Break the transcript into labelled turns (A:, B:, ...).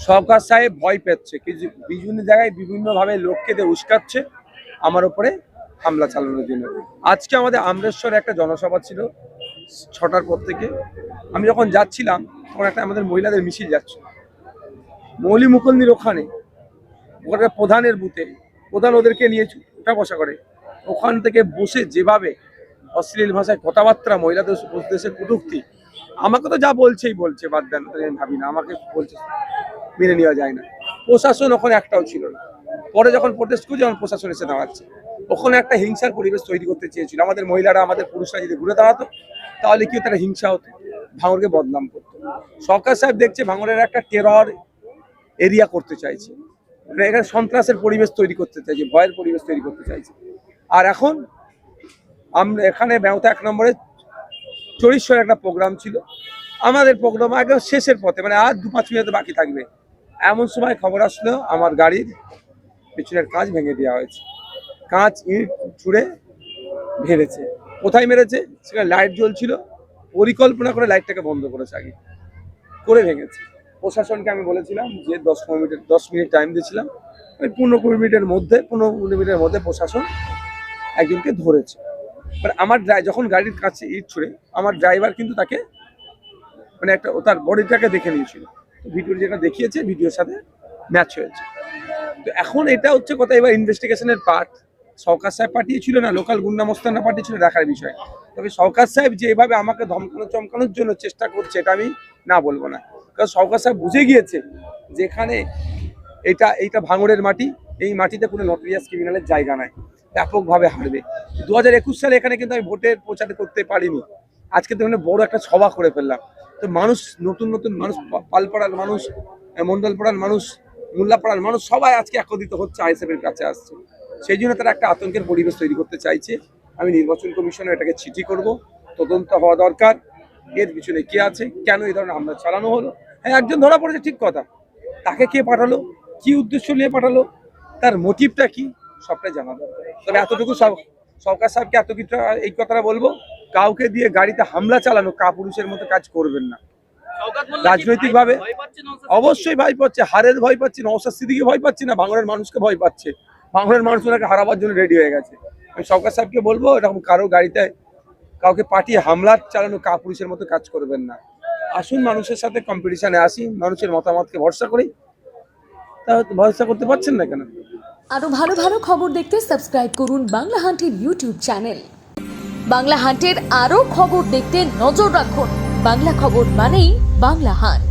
A: সরকার সাহেব ভয় পাচ্ছে, কিছু বিভিন্ন জায়গায় বিভিন্নভাবে লোককে দিয়ে উস্কাচ্ছে আমার উপরে হামলা চালানোর জন্য। আজকে আমাদের আমরেশ্বরে একটা জনসভা ছিল 6টার পর থেকে। আমি যখন যাচ্ছিলাম তখন একটা আমাদের মহিলাদের মিছিল যাচ্ছে, মৌলি মুকুন্দির ওখানে প্রধানের বুথে, প্রধান ওদেরকে নিয়ে উঠা বসা করে, ওখান থেকে বসে যেভাবে অশ্লীল ভাষায় কথাবার্তা, মহিলাদের দেশের কটূক্তি, আমাকে তো যা বলছেই বলছে, বাদ দেন, আমি ভাবি না, আমাকে বলছে মেনে নেওয়া যায় না। প্রশাসন ওখানে একটাও ছিল না। পরে যখন প্রোটেস্ট করছে যখন প্রশাসন এসে দাঁড়াচ্ছে, ওখানে একটা হিংসার পরিবেশ তৈরি করতে চেয়েছিল। আমাদের মহিলারা, আমাদের পুরুষরা যদি ঘুরে দাঁড়াতো তাহলে কি তারা হিংসা হতো, ভাঙড়কে বদনাম করতো। সরকার সাহেব দেখছে ভাঙড়ের একটা টেরর এরিয়া করতে চাইছে, এখানে সন্ত্রাসের পরিবেশ তৈরি করতে চাইছে, ভয়ের পরিবেশ তৈরি করতে চাইছে। আর এখন আমরা এখানে ব্যবতা 1 নম্বরে চরিশ্বরে একটা প্রোগ্রাম ছিল, আমাদের প্রোগ্রাম একদম শেষের পথে, মানে আর 2-5 মিনিট বাকি থাকবে, এমন সময় খবর আসলো আমার গাড়ির পিছনের কাঁচ ভেঙে দেওয়া হয়েছে। কাঁচ ইট ছুঁড়ে ভেঙেছে। কোথায় মেরেছে? সেখানে লাইট জ্বলছিল, পরিকল্পনা করে লাইটটাকে বন্ধ করেছে, আগে করে ভেঙেছে। প্রশাসনকে আমি বলেছিলাম যে 10 মিনিট টাইম দিয়েছিলাম, ওই 15-20 মিনিটের মধ্যে প্রশাসন একজনকে ধরেছে। মানে আমার যখন গাড়ির কাছে ইট ছুঁড়ে, আমার ড্রাইভার কিন্তু তাকে মানে একটা তার বডিটাকে দেখে নিয়েছিল, ভিডিও যেটা দেখিয়েছে ভিডিওর সাথে ম্যাচ হয়েছে। তো এখন এটা হচ্ছে কথা, এবার ইনভেস্টিগেশনের পার্ট সরকার সাহেব পাঠিয়েছিল না লোকাল গুন্ডা মস্তানরা পাঠিয়েছিল, দেখার বিষয়। তবে সরকার সাহেব যে এভাবে আমাকে চমকানোর জন্য চেষ্টা করছে, এটা আমি না বলবো না, কারণ সরকার সাহেব বুঝে গিয়েছে যেখানে এইটা ভাঙড়ের মাটি, এই মাটিতে কোনো নটোরিয়াস ক্রিমিনালের জায়গা নাই, ব্যাপকভাবে হারবে। 2021 সালে এখানে কিন্তু আমি ভোটের প্রচার করতে পারিনি, আজকে তো বড় একটা সভা করে ফেললাম। তো মানুষ, নতুন মানুষ, পালপাড়ার মানুষ, মন্ডলপাড়ার মানুষ, মোল্লাপাড়ার মানুষ সবাই আজকে একত্রিত হচ্ছে, আইএসএফ এর কাছে আসছে। সেই জন্য তারা একটা আতঙ্কের পরিবেশ তৈরি করতে চাইছে। আমি নির্বাচন কমিশনে এটাকে চিঠি করব, তদন্ত হওয়া দরকার, এর পিছনে কে আছে, কেন এই ধরনের হামলা চালানো হলো। হ্যাঁ, একজন ধরা পড়েছে, ঠিক কথা, তাকে কে পাঠালো, কি উদ্দেশ্য নিয়ে পাঠালো, তার মোটিভটা কি, সবটাই জানা দরকার। তবে এতটুকু সরকার সাহেবকে এত কিছু এই কথাটা বলবো, কাউকে দিয়ে গাড়িতে হামলা চালানো কাপুরুষের মতো কাজ করবেন না। রাজনৈতিক ভাবে অবশ্যই ভয় পাচ্ছে, হারের ভয় পাচ্ছে, নওশাদ সিদ্দিকী ভয় পাচ্ছে না, ভাঙড়ের মানুষকে ভয় পাচ্ছে। ভাঙড়ের মানুষ ওনাকে হারাবার জন্য রেডি হয়ে গেছে। আমি সরকার সাহেবকে বলবো, এরকম কারো গাড়িতে কাউকে পাঠিয়ে হামলা চালানো কাপুরুষের মতো কাজ করবেন না। আসুন মানুষের সাথে কম্পিটিশনে আসি, মানুষের মতামতকে ভরসা করি। তা ভরসা করতে পারছেন না কেন?
B: আরো ভালো ভালো খবর দেখতে সাবস্ক্রাইব করুন বাংলা হান্টের ইউটিউব চ্যানেল। বাংলা হান্টের আরো খবর দেখতে নজর রাখুন। বাংলা খবর মানেই বাংলা হান্ট।